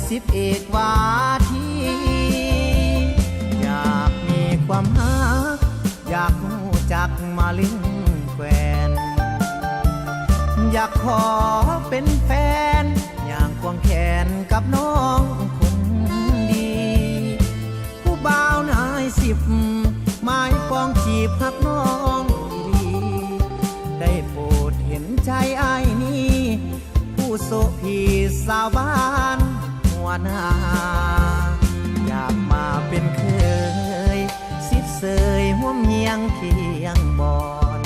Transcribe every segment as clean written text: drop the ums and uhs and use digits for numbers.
สิบเอกวาทีอยากมีความฮักอยากรู้จักมาลิ้นแควนอยากขอเป็นแฟนอย่างควงแขนกับน้องคนดีผู้บ่าวนายสิบไม้ปองจีบหักน้องดีได้โปรดเห็นใจอ้ายนี้ผู้โสพีสาวบ้านหัวหน้าอยากมาเป็นเคยสิทธิ์เสยห่วมเฮียงเคียงบอน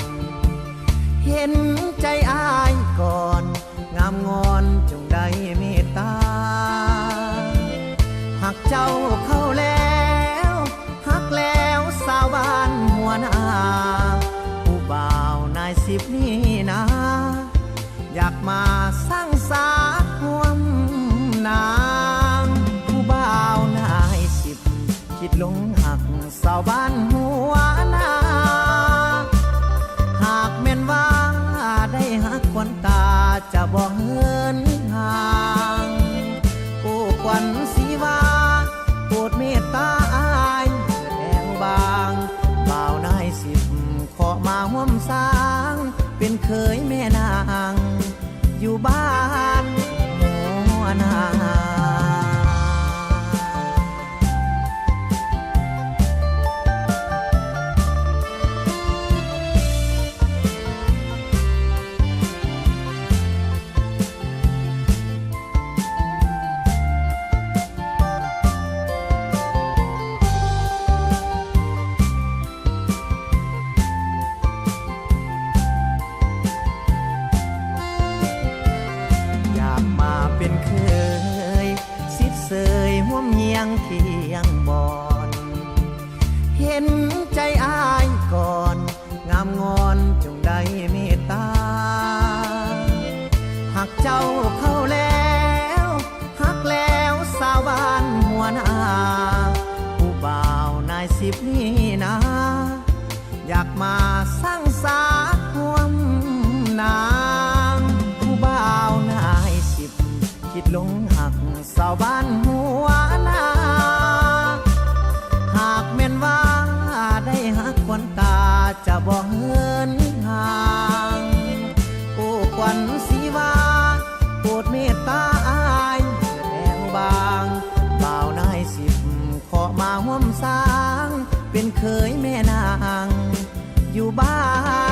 เห็นใจอ้ายก่อนงามงอนจงได้เมตตาหากเจ้าเข้าแล้วหักแล้วสาวบ้านหัวหน้าผู้บ่าวนายสิบนี่นะอยากมาสร้างสาห่วมนางผู้บ่าวนายสิบคิดลงหักสาวบ้านหัวหน้าหากแม่นว่าได้หักควันตาจะบ่เหินห่างโอ้ควันสีวาโปรดเมตตาอ้ายแดงบางบ่าวนายสิบขอมาห่วมสร้างเป็นเคยแม่นางอยู่บ้านหัวหน้าเป็นเคยสิทธิ์เสยห่วมเฮียงเคียงบอนเห็นใจอ้ายก่อนงามงอนจงได้เมตตาหากเจ้าเข้าแล้วหักแล้วสาวบ้านหัวหน้าผู้บ่าวนายสิบนี่นะอยากมาสร้างสาห่วมนางผู้บ่าวนายสิบคิดลงหักสาวบ้านหัวหน้าหากแม่นว่าได้หักควันตาจะบ่เหินห่างโอ้ควันสีวาโปรดเมตตาอ้ายแดงบางบ่าวนายสิบขอมาห่วมสร้างเป็นเคยแม่นางอยู่บ้าน